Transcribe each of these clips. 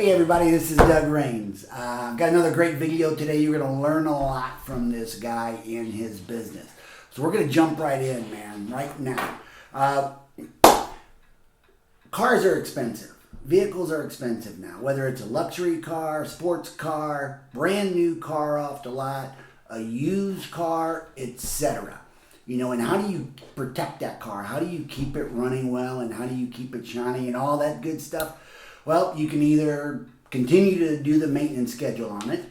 Hey everybody, this is Doug Raines. I've got another great video today. You're going to learn a lot from this guy in his business. So we're going to jump right in, man, right now. Cars are expensive. Vehicles are expensive now. Whether it's a luxury car, sports car, brand new car off the lot, a used car, etc. You know, and how do you protect that car? How do you keep it running well, and how do you keep it shiny and all that good stuff? Well, you can either continue to do the maintenance schedule on it.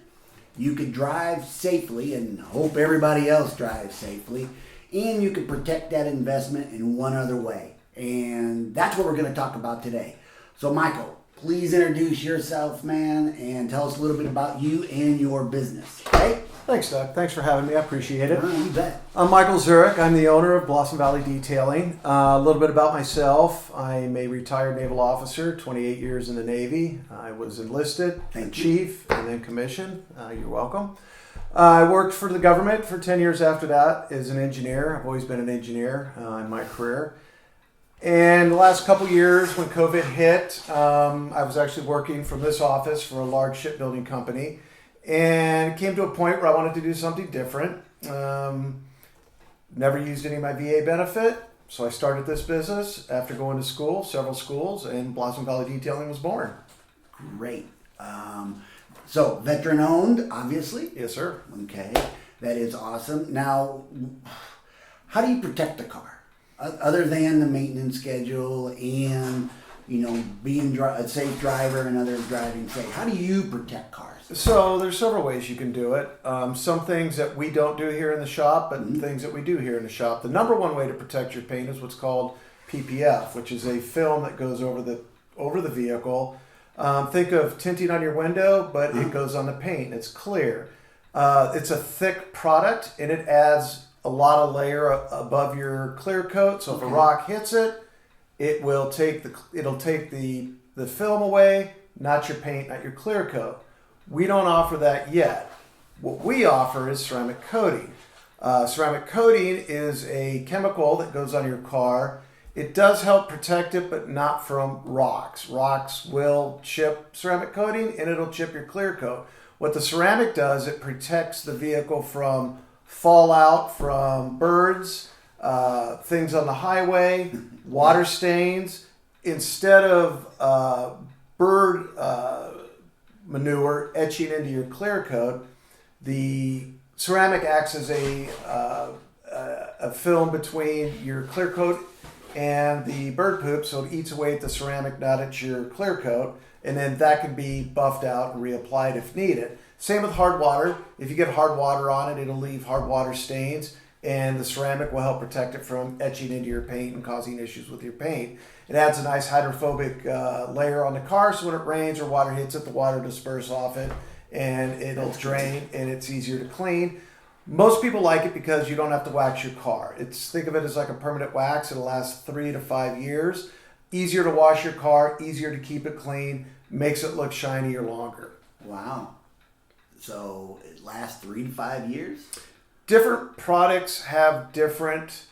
You could drive safely and hope everybody else drives safely. And you could protect that investment in one other way. And that's what we're going to talk about today. So, Michael, please introduce yourself, man, and tell us a little bit about you and your business. Okay? Thanks, Doug. Thanks for having me. I appreciate it. You bet. I'm Michael Zurich. I'm the owner of Blossom Valley Detailing. A little bit about myself. I'm a retired naval officer, 28 years in the Navy. I was enlisted, chief, and then commissioned. You're welcome. I worked for the government for 10 years after that as an engineer. I've always been an engineer in my career. And the last couple years when COVID hit, I was actually working from this office for a large shipbuilding company. And it came to a point where I wanted to do something different. Never used any of my VA benefit, so I started this business after going to school, several schools, and Blossom Valley Detailing was born. Great. So, veteran owned, obviously? Yes, sir. Okay, that is awesome. Now, how do you protect the car? Other than the maintenance schedule and, you know, being a safe driver and others driving safe, how do you protect cars? So there's several ways you can do it. Some things that we don't do here in the shop, but things that we do here in the shop. The number one way to protect your paint is what's called PPF, which is a film that goes over the vehicle. Think of tinting on your window, but it goes on the paint. It's clear. It's a thick product, and it adds a lot of layer above your clear coat. So if a rock hits it, it'll take the film away, not your paint, not your clear coat. We don't offer that yet. What we offer is ceramic coating. Ceramic coating is a chemical that goes on your car. It does help protect it, but not from rocks. Rocks will chip ceramic coating, and it'll chip your clear coat. What the ceramic does, it protects the vehicle from fallout from birds, things on the highway, water stains. Instead of bird manure etching into your clear coat, the ceramic acts as a film between your clear coat and the bird poop, so it eats away at the ceramic, not at your clear coat, and then that can be buffed out and reapplied if needed. Same with hard water. If you get hard water on it, it'll leave hard water stains, and the ceramic will help protect it from etching into your paint and causing issues with your paint. It adds a nice hydrophobic layer on the car, so when it rains or water hits it, the water disperses off it, and it'll drain, and it's easier to clean. Most people like it because you don't have to wax your car. Think of it as like a permanent wax. It'll last 3 to 5 years. Easier to wash your car, easier to keep it clean, makes it look shinier longer. Wow. So it lasts 3 to 5 years? Different products have different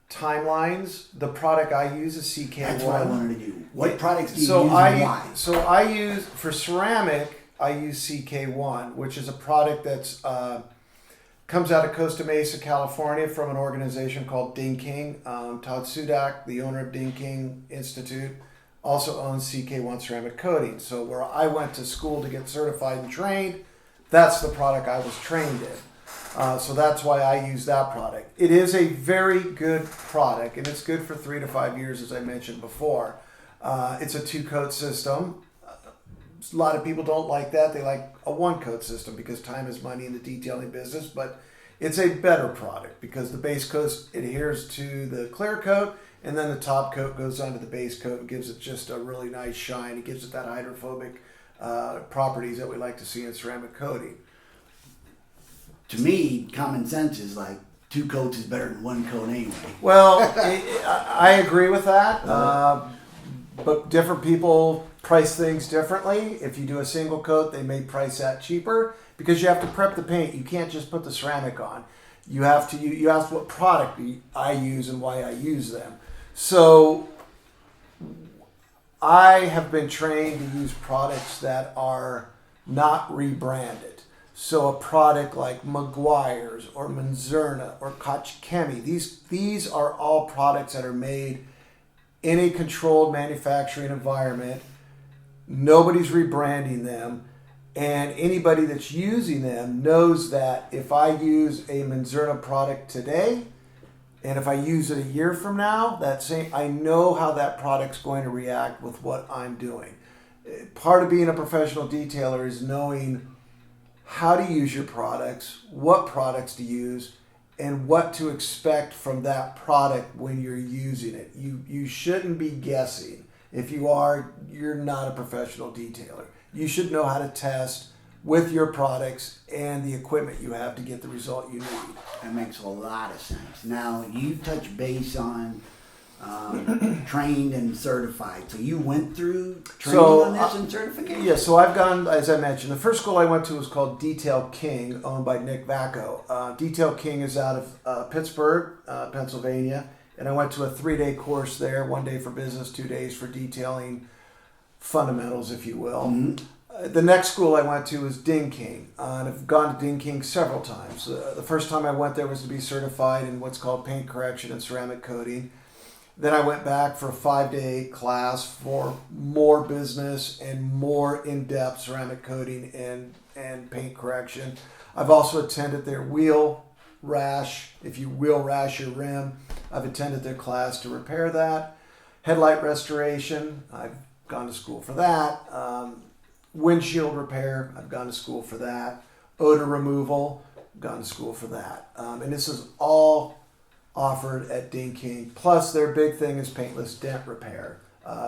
timelines. The product I use is CK1. That's what I wanted to do. What products do you use and why? So I use, for ceramic, I use CK1, which is a product that's comes out of Costa Mesa, California, from an organization called Ding King. Todd Sudak, the owner of Ding King Institute, also owns CK1 ceramic coating. So where I went to school to get certified and trained, that's the product I was trained in. So that's why I use that product. It is a very good product, and it's good for 3 to 5 years, as I mentioned before. It's a 2-coat system. A lot of people don't like that. They like a 1-coat system because time is money in the detailing business, but it's a better product because the base coat adheres to the clear coat, and then the top coat goes onto the base coat and gives it just a really nice shine. It gives it that hydrophobic properties that we like to see in ceramic coating. To me, common sense is like 2 coats is better than 1 coat anyway. Well, I agree with that, but different people price things differently. If you do a single coat, they may price that cheaper because you have to prep the paint. You can't just put the ceramic on. You have to. You asked what product I use and why I use them. So I have been trained to use products that are not rebranded. So a product like Maguire's or Manzurna or Kochchemi, these are all products that are made in a controlled manufacturing environment. Nobody's rebranding them. And anybody that's using them knows that if I use a Manzurna product today, and if I use it a year from now, I know how that product's going to react with what I'm doing. Part of being a professional detailer is knowing how to use your products, what products to use, and what to expect from that product when you're using it. You shouldn't be guessing. If you are, you're not a professional detailer. You should know how to test with your products and the equipment you have to get the result you need. That makes a lot of sense. Now, you touch base on trained and certified. So you went through training on this and certification? Yeah, so I've gone, as I mentioned, the first school I went to was called Detail King, owned by Nick Vacco. Detail King is out of Pittsburgh, Pennsylvania. And I went to a 3-day course there, 1 day for business, 2 days for detailing fundamentals, if you will. Mm-hmm. The next school I went to was Ding King, and I've gone to Ding King several times. The first time I went there was to be certified in what's called paint correction and ceramic coating. Then I went back for a 5-day class for more business and more in-depth ceramic coating and paint correction. I've also attended their wheel rash, if you wheel rash your rim. I've attended their class to repair that. Headlight restoration, I've gone to school for that. Windshield repair, I've gone to school for that. Odor removal, I've gone to school for that. And this is all offered at Ding King. Plus their big thing is paintless dent repair,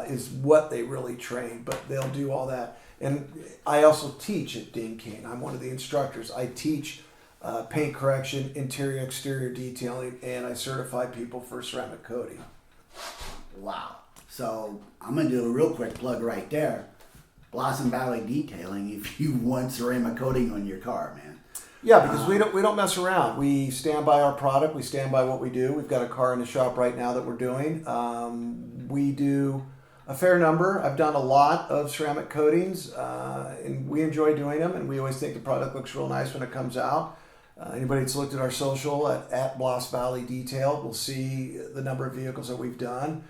is what they really train, but they'll do all that. And I also teach at Ding King. I'm one of the instructors. I teach paint correction, interior, exterior detailing, and I certify people for ceramic coating. Wow. So I'm going to do a real quick plug right there. Blossom Valley Detailing if you want ceramic coating on your car, man. Yeah, because we don't mess around. We stand by our product. We stand by what we do. We've got a car in the shop right now that we're doing. We do a fair number. I've done a lot of ceramic coatings, and we enjoy doing them, and we always think the product looks real nice when it comes out. Anybody that's looked at our social at Bloss Valley Detail will see the number of vehicles that we've done.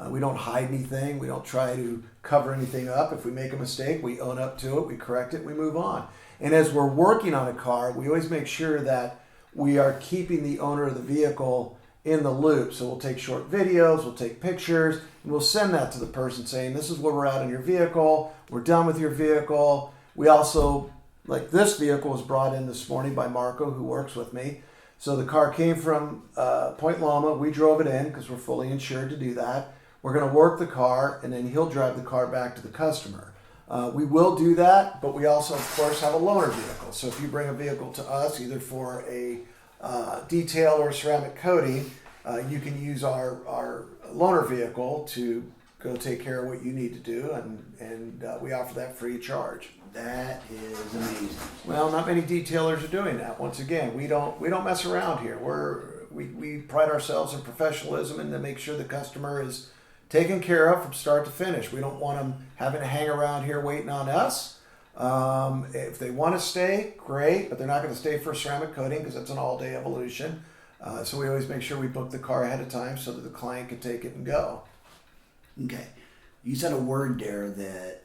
We don't hide anything. We don't try to cover anything up. If we make a mistake, we own up to it, we correct it, we move on. And as we're working on a car, we always make sure that we are keeping the owner of the vehicle in the loop. So we'll take short videos, we'll take pictures, and we'll send that to the person saying, this is where we're at on your vehicle, we're done with your vehicle. We also, like this vehicle was brought in this morning by Marco, who works with me. So the car came from Point Loma. We drove it in because we're fully insured to do that. We're going to work the car, and then he'll drive the car back to the customer. We will do that, but we also, of course, have a loaner vehicle. So if you bring a vehicle to us, either for a detail or ceramic coating, you can use our loaner vehicle to go take care of what you need to do, and we offer that free of charge. That is amazing. Well, not many detailers are doing that. Once again, we don't mess around here. We pride ourselves in professionalism and to make sure the customer is taken care of from start to finish. We don't want them having to hang around here waiting on us. If they want to stay, great, but they're not going to stay for ceramic coating because it's an all-day evolution. So we always make sure we book the car ahead of time so that the client can take it and go. Okay. You said a word there that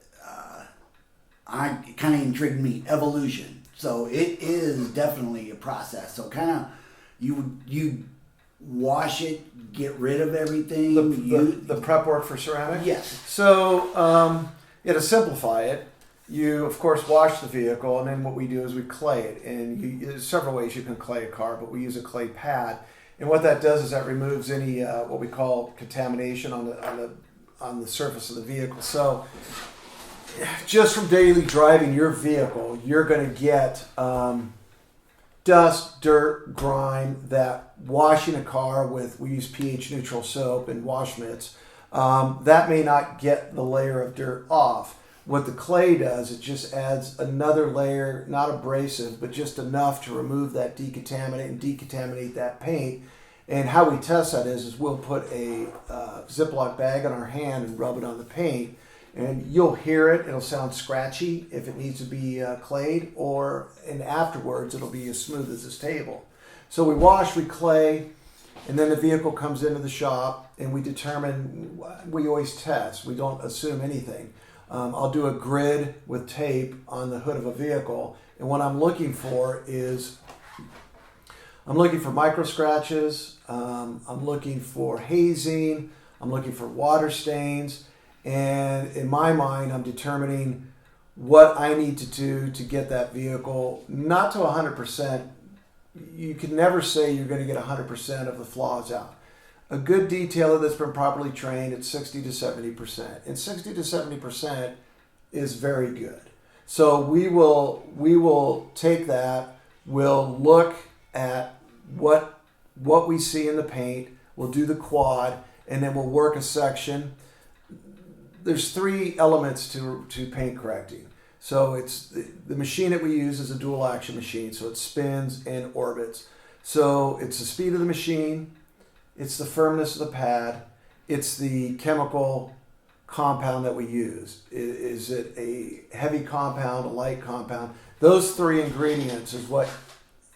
kind of intrigued me, evolution. So it is definitely a process. So kind of you wash it, get rid of everything. The prep work for ceramic? Yes. So to simplify it, you of course wash the vehicle, and then what we do is we clay it. And there's several ways you can clay a car, but we use a clay pad. And what that does is that removes any what we call contamination on the surface of the vehicle. So just from daily driving your vehicle, you're going to get dust, dirt, grime that washing a car with, we use pH neutral soap and wash mitts, that may not get the layer of dirt off. What the clay does, it just adds another layer, not abrasive, but just enough to remove that decontaminate and decontaminate that paint. And how we test that is we'll put a Ziploc bag on our hand and rub it on the paint. And you'll hear it. It'll sound scratchy if it needs to be clayed, and afterwards it'll be as smooth as this table. So we wash, we clay, and then the vehicle comes into the shop, and we determine. We always test. We don't assume anything. I'll do a grid with tape on the hood of a vehicle, and what I'm looking for is micro scratches. I'm looking for hazing. I'm looking for water stains. And in my mind, I'm determining what I need to do to get that vehicle not to 100%. You can never say you're going to get 100% of the flaws out. A good detailer that's been properly trained at 60 to 70%. And 60 to 70% is very good. So we will take that. We'll look at what we see in the paint. We'll do the quad, and then we'll work a section. There's 3 elements to paint correcting. So it's the machine that we use is a dual action machine, so it spins and orbits. So it's the speed of the machine, it's the firmness of the pad, it's the chemical compound that we use. Is it a heavy compound, a light compound? Those 3 ingredients is what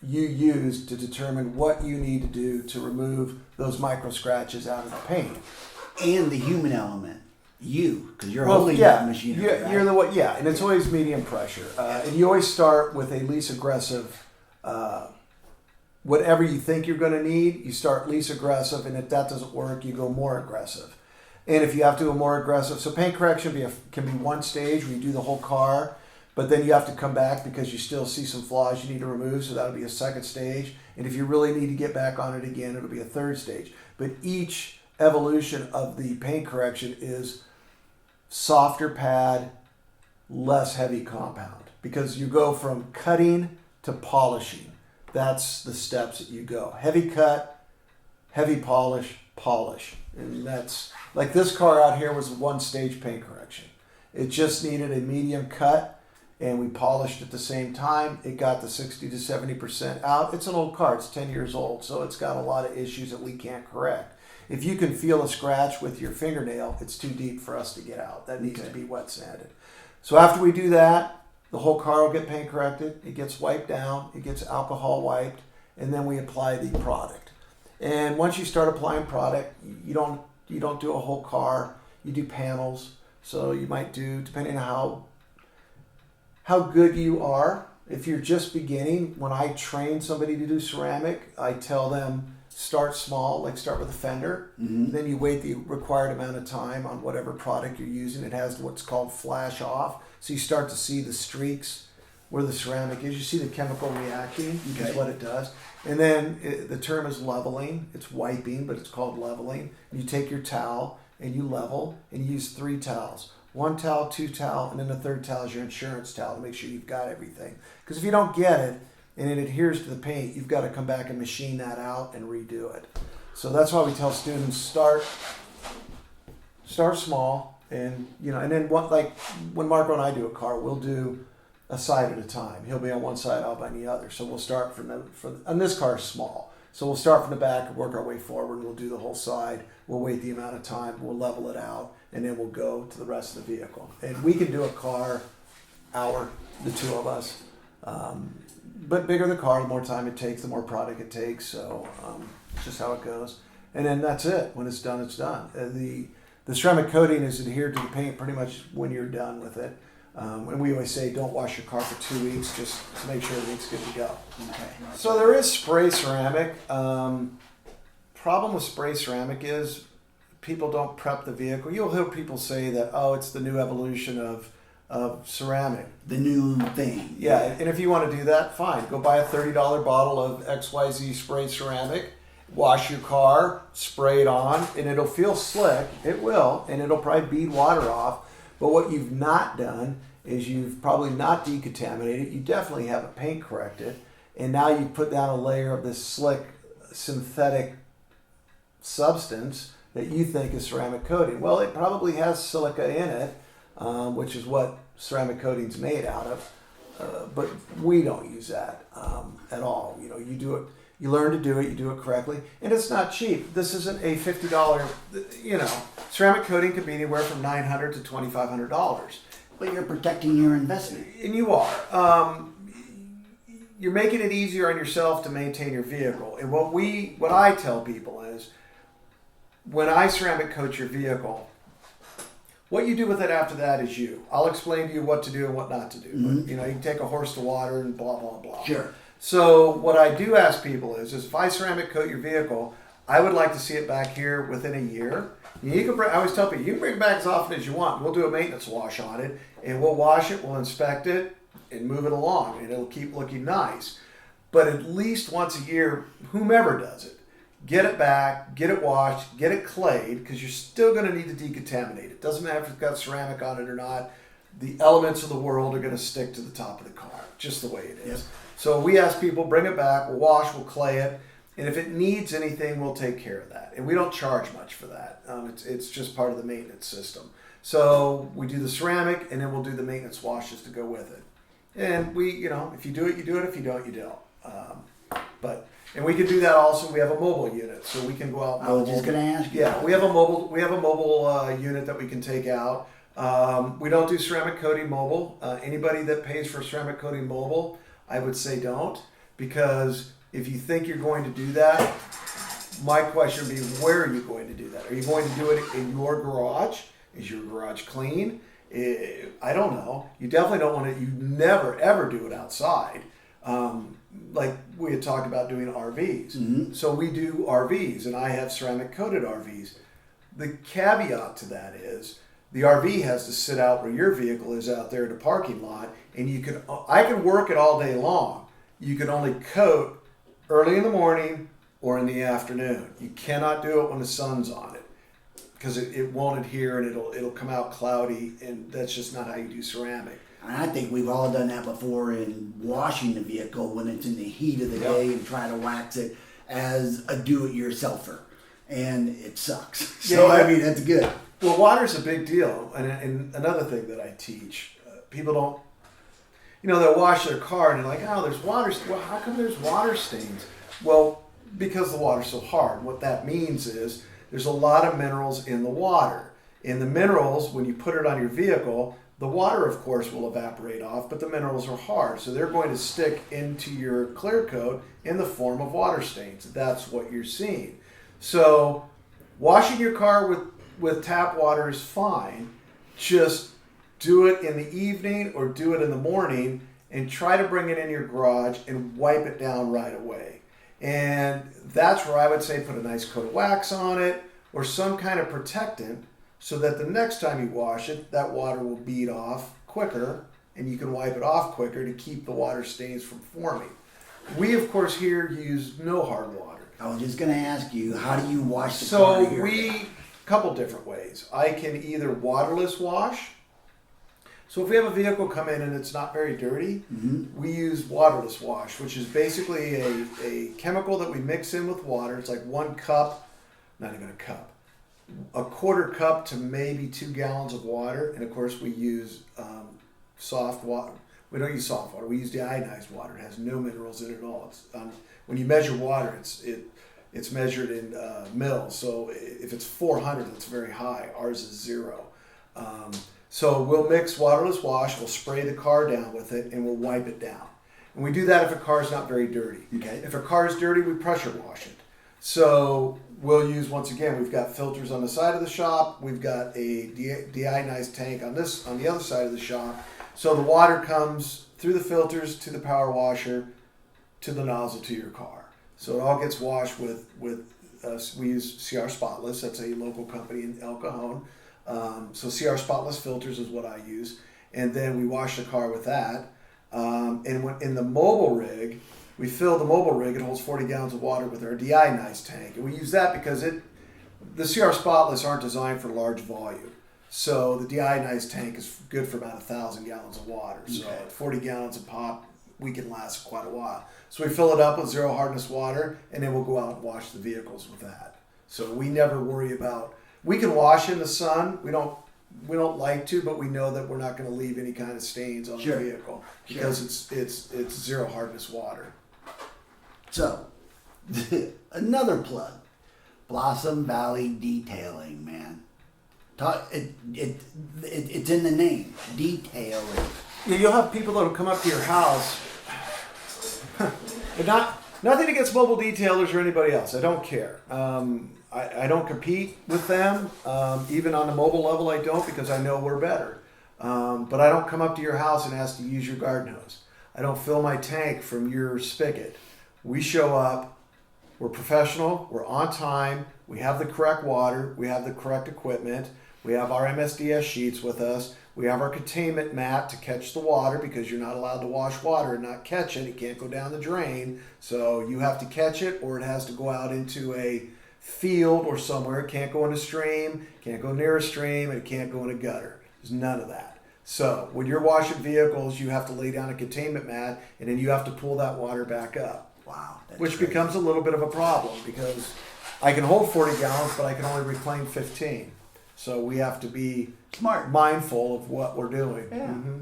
you use to determine what you need to do to remove those micro scratches out of the paint. And the human element. Because you're holding that machinery. Right? You're the one, and it's always medium pressure. And you always start with a least aggressive, whatever you think you're going to need, you start least aggressive, and if that doesn't work, you go more aggressive. And if you have to go more aggressive, so paint correction can be one stage where you do the whole car, but then you have to come back because you still see some flaws you need to remove, so that'll be a second stage. And if you really need to get back on it again, it'll be a third stage. But each evolution of the paint correction is softer pad, less heavy compound, because you go from cutting to polishing. That's the steps that you go. Heavy cut, heavy polish, polish. And that's like this car out here was a 1-stage paint correction. It just needed a medium cut, and we polished at the same time. It got the 60 to 70% out. It's an old car, it's 10 years old, so it's got a lot of issues that we can't correct. If you can feel a scratch with your fingernail, it's too deep for us to get out. That needs to be wet sanded. So after we do that, the whole car will get paint corrected. It gets wiped down. It gets alcohol wiped. And then we apply the product. And once you start applying product, you don't do a whole car. You do panels. So you might do, depending on how good you are. If you're just beginning, when I train somebody to do ceramic, I tell them, start small, like start with a fender. Mm-hmm. Then you wait the required amount of time on whatever product you're using. It has what's called flash off. So you start to see the streaks where the ceramic is. You see the chemical reacting, is what it does. And then the term is leveling. It's wiping, but it's called leveling. You take your towel and you level, and you use 3 towels. 1 towel, 2 towel, and then the 3rd towel is your insurance towel to make sure you've got everything. Because if you don't get it, and it adheres to the paint, you've got to come back and machine that out and redo it. So that's why we tell students start small, and and then like when Marco and I do a car, we'll do a side at a time. He'll be on one side, I'll be on the other. So we'll start and this car is small, so we'll start from the back and work our way forward. And we'll do the whole side. We'll wait the amount of time. We'll level it out, and then we'll go to the rest of the vehicle. And we can do a car hour, the 2 of us. But bigger the car, the more time it takes, the more product it takes. So it's just how it goes. And then that's it. When it's done, it's done. The ceramic coating is adhered to the paint pretty much when you're done with it. And we always say don't wash your car for 2 weeks just to make sure everything's good to go. Okay. So there is spray ceramic. Problem with spray ceramic is people don't prep the vehicle. You'll hear people say that, it's the new evolution of ceramic. The new thing. Yeah, and if you want to do that, fine. Go buy a $30 bottle of XYZ spray ceramic, wash your car, spray it on, and it'll feel slick. It will, and it'll probably bead water off. But what you've not done is you've probably not decontaminated. You definitely haven't paint corrected. And now you put down a layer of this slick synthetic substance that you think is ceramic coating. Well, it probably has silica in it, which is what ceramic coating's made out of, but we don't use that at all. You do it, you learn to do it, you do it correctly, and it's not cheap. This isn't a $50, ceramic coating can be anywhere from $900 to $2,500. But you're protecting your investment. And you are. You're making it easier on yourself to maintain your vehicle. And what I tell people is, when I ceramic coat your vehicle, what you do with it after that is you. I'll explain to you what to do and what not to do. But, you can take a horse to water and blah, blah, blah. Sure. So what I do ask people is if I ceramic coat your vehicle, I would like to see it back here within a year. I always tell people, you can bring it back as often as you want. We'll do a maintenance wash on it, and we'll wash it, we'll inspect it, and move it along, and it'll keep looking nice. But at least once a year, whomever does it, get it back, get it washed, get it clayed, because you're still going to need to decontaminate it. Doesn't matter if it's got ceramic on it or not. The elements of the world are going to stick to the top of the car, just the way it is. Yep. So we ask people, bring it back, we'll wash, we'll clay it, and if it needs anything, we'll take care of that. And we don't charge much for that. It's just part of the maintenance system. So we do the ceramic, and then we'll do the maintenance washes to go with it. And we, if you do it, you do it. If you don't, you don't. And we can do that also. We have a mobile unit, so we can go out. I was just going to ask you. Yeah, we have a mobile unit that we can take out. We don't do ceramic coating mobile. Anybody that pays for ceramic coating mobile, I would say don't, because if you think you're going to do that, my question would be, where are you going to do that? Are you going to do it in your garage? Is your garage clean? I don't know. You definitely don't want to. You never ever do it outside. Like we had talked about doing RVs. Mm-hmm. So we do RVs, and I have ceramic coated RVs. The caveat to that is the RV has to sit out where your vehicle is out there in a parking lot, and I can work it all day long. You can only coat early in the morning or in the afternoon. You cannot do it when the sun's on it, because it won't adhere and it'll come out cloudy, and that's just not how you do ceramic. And I think we've all done that before in washing the vehicle when it's in the heat of the day and try to wax it as a do-it-yourselfer. And it sucks. So, Yeah. I mean, that's good. Well, water's a big deal. And another thing that I teach, people don't, they'll wash their car and they're like, oh, there's water. Well, how come there's water stains? Well, because the water's so hard. What that means is there's a lot of minerals in the water. And the minerals, when you put it on your vehicle, the water, of course, will evaporate off, but the minerals are hard. So they're going to stick into your clear coat in the form of water stains. That's what you're seeing. So washing your car with tap water is fine. Just do it in the evening or do it in the morning, and try to bring it in your garage and wipe it down right away. And that's where I would say put a nice coat of wax on it or some kind of protectant, so that the next time you wash it, that water will bead off quicker and you can wipe it off quicker to keep the water stains from forming. We, of course, here use no hard water. I was just going to ask you, how do you wash the car here? So couple different ways. I can either waterless wash. So if we have a vehicle come in and it's not very dirty, we use waterless wash, which is basically a chemical that we mix in with water. It's like 1 cup, not even a cup, a quarter cup to maybe 2 gallons of water. And of course we use soft water. We don't use soft water. We use deionized water. It has no minerals in it at all. It's, when you measure water, it's measured in mils. So if it's 400, that's very high. Ours is 0. So we'll mix waterless wash. We'll spray the car down with it, and we'll wipe it down. And we do that if a car is not very dirty. Okay. If a car is dirty, we pressure wash it. So we'll use, once again, we've got filters on the side of the shop. We've got a deionized tank on the other side of the shop. So the water comes through the filters to the power washer to the nozzle to your car. So it all gets washed with we use CR Spotless. That's a local company in El Cajon. So CR Spotless filters is what I use. And then we wash the car with that. And when in the mobile rig, we fill the mobile rig. It holds 40 gallons of water with our deionized tank. And we use that because the CR Spotless aren't designed for large volume. So the deionized tank is good for about 1,000 gallons of water. So at 40 gallons of pop, we can last quite a while. So we fill it up with zero hardness water, and then we'll go out and wash the vehicles with that. So we never worry about. We can wash in the sun. We don't like to, but we know that we're not going to leave any kind of stains on the vehicle because it's zero hardness water. So another plug, Blossom Valley Detailing, man. It's in the name, detailing. You'll have people that will come up to your house. But nothing against mobile detailers or anybody else. I don't care. I don't compete with them. Even on the mobile level, I don't, because I know we're better. But I don't come up to your house and ask to use your garden hose. I don't fill my tank from your spigot. We show up. We're professional. We're on time. We have the correct water. We have the correct equipment. We have our MSDS sheets with us. We have our containment mat to catch the water, because you're not allowed to wash water and not catch it. It can't go down the drain. So you have to catch it, or it has to go out into a field or somewhere. It can't go in a stream, can't go near a stream, and it can't go in a gutter. There's none of that. So when you're washing vehicles, you have to lay down a containment mat, and then you have to pull that water back up. Wow. Which becomes a little bit of a problem, because I can hold 40 gallons, but I can only reclaim 15. So we have to be smart, mindful of what we're doing. Yeah. Mm-hmm.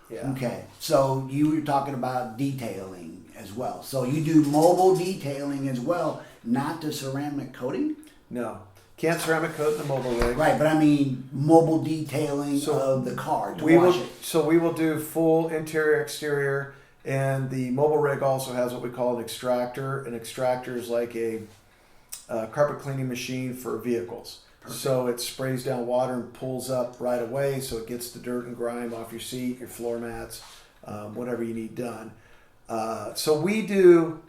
Yeah. Okay. So you were talking about detailing as well. So you do mobile detailing as well, not the ceramic coating? No. Can't ceramic coat the mobile rig. Right, but I mean mobile detailing of the car to wash it. So we will do full interior, exterior, and the mobile rig also has what we call an extractor. An extractor is like a carpet cleaning machine for vehicles. Perfect. So it sprays down water and pulls up right away, so it gets the dirt and grime off your seat, your floor mats, whatever you need done. So we do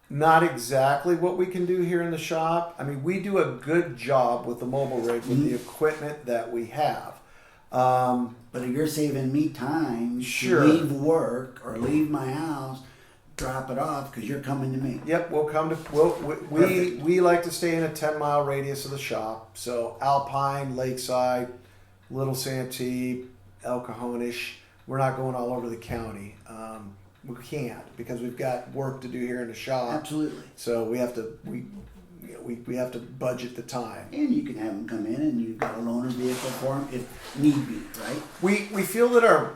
not exactly what we can do here in the shop. I mean, we do a good job with the mobile rig with the equipment that we have. But if you're saving me time Sure. to leave work or leave my house, drop it off because you're coming to me. Yep, we'll come to. We like to stay in a 10-mile radius of the shop. So Alpine, Lakeside, Little Santee, El Cajon-ish. We're not going all over the county. We can't, because we've got work to do here in the shop. Absolutely. So we have to we have to budget the time. And you can have them come in, and you've got a loaner vehicle for them if need be, right? We feel that our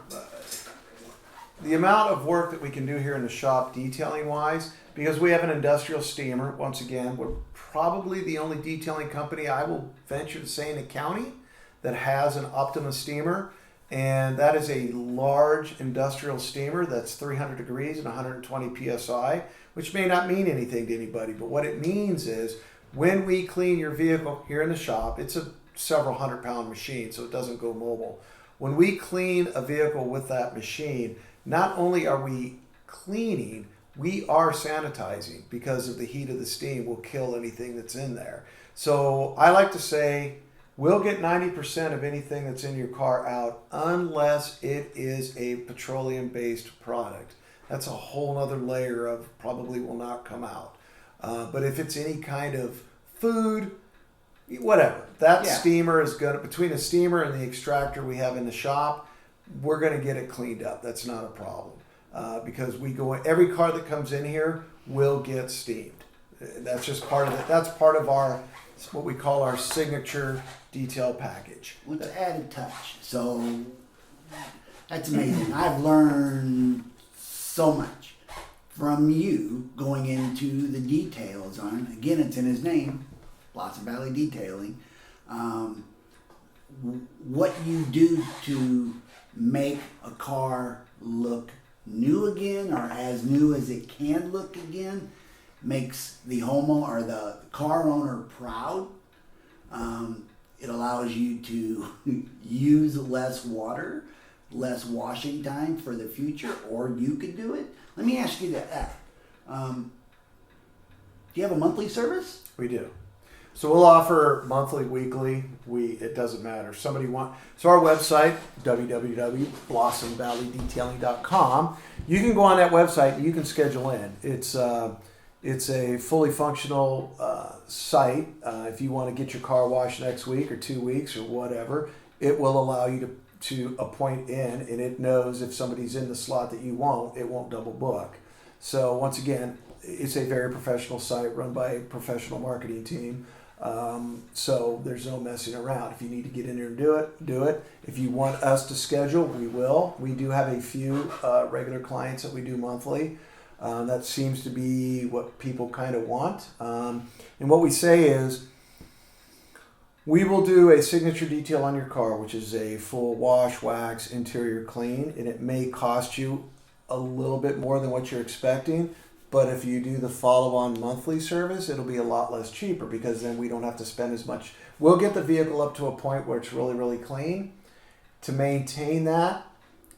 the amount of work that we can do here in the shop, detailing wise, because we have an industrial steamer. Once again, we're probably the only detailing company, I will venture to say, in the county that has an Optima steamer. And that is a large industrial steamer that's 300 degrees and 120 psi, which may not mean anything to anybody, but what it means is when we clean your vehicle here in the shop, it's a several 100-pound machine, so it doesn't go mobile. When we clean a vehicle with that machine, not only are we cleaning, we are sanitizing, because of the heat of the steam will kill anything that's in there. So I like to say, we'll get 90% of anything that's in your car out, unless it is a petroleum-based product. That's a whole other layer of probably will not come out. But if it's any kind of food, whatever, that steamer is going to, between the steamer and the extractor we have in the shop, we're going to get it cleaned up. That's not a problem. Because we go in, every car that comes in here will get steamed. That's just part of it. That's part of our, what we call our signature detail package. With an added touch. So that's amazing. I've learned so much from you going into the details on, again, it's in his name, Blossom Valley Detailing. What you do to make a car look new again, or as new as it can look again, makes the homeowner or the car owner proud. It allows you to use less water, less washing time for the future, or you could do it. Let me ask you that. Do you have a monthly service? We do. So we'll offer monthly, weekly. It doesn't matter. So our website, www.blossomvalleydetailing.com. You can go on that website and you can schedule in. It's a fully functional site. If you want to get your car washed next week or 2 weeks or whatever, it will allow you to appoint in, and it knows if somebody's in the slot that you won't, it won't double book. So once again, it's a very professional site run by a professional marketing team. So there's no messing around. If you need to get in there and do it. If you want us to schedule, we will. We do have a few regular clients that we do monthly. That seems to be what people kind of want. And what we say is, We will do a signature detail on your car, which is a full wash, wax, interior clean, and it may cost you a little bit more than what you're expecting. But if you do the follow-on monthly service, it'll be a lot less cheaper because then we don't have to spend as much. We'll get the vehicle up to a point where it's really, really clean. To maintain that,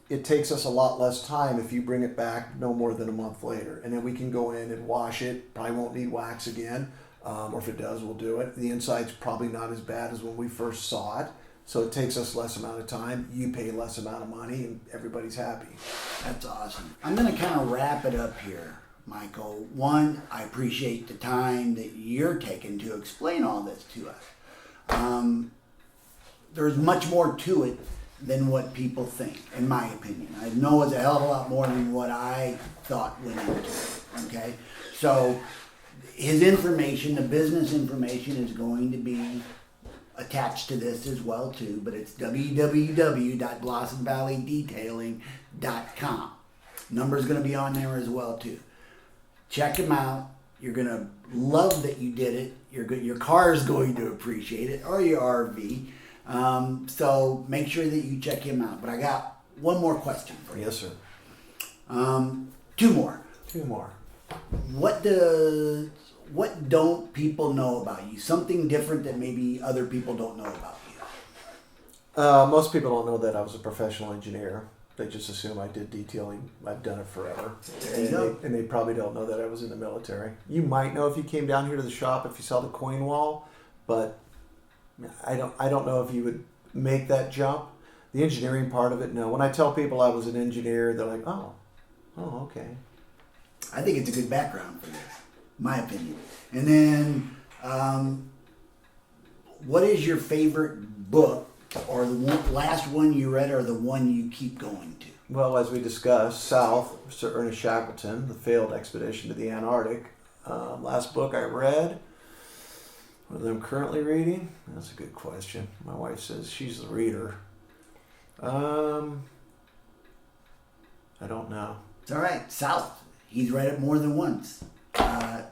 it takes us a lot less time if you bring it back no more than a month later. And then we can go in and wash it. Probably won't need wax again. Or if it does, we'll do it. The inside's probably not as bad as when we first saw it. So it takes us less amount of time. You pay less amount of money and everybody's happy. That's awesome. I'm going to kind of wrap it up here, Michael. One, I appreciate the time that you're taking to explain all this to us. There's much more to it than what people think, in my opinion. I know it's a hell of a lot more than what I thought went into it, okay? So his information, the business information, is going to be attached to this as well too, but it's www.blossomvalleydetailing.com. Number's going to be on there as well too. Check him out. You're going to love that you did it. Your car is going to appreciate it, or your RV. So make sure that you check him out. But I got one more question for you. Yes, sir. Two more. What don't people know about you? Something different that maybe other people don't know about you. Most people don't know that I was a professional engineer. They just assume I did detailing. I've done it forever. And they probably don't know that I was in the military. You might know if you came down here to the shop, if you saw the coin wall, but I don't know if you would make that jump. The engineering part of it, no. When I tell people I was an engineer, they're like, oh, okay. I think it's a good background for this, my opinion. And then, what is your favorite book, or the last one you read, or the one you keep going to? Well, as we discussed, South, Sir Ernest Shackleton, The Failed Expedition to the Antarctic. Last book I read, what I'm currently reading? That's a good question. My wife says she's the reader. I don't know. It's all right. South. He's read it more than once.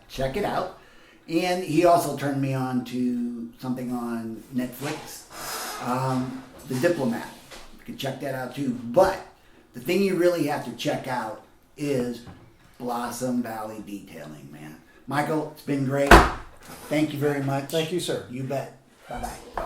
Check it out. And he also turned me on to something on Netflix, The Diplomat. You can check that out too. But the thing you really have to check out is Blossom Valley Detailing, man. Michael, it's been great. Thank you very much. Thank you, sir. You bet. Bye-bye.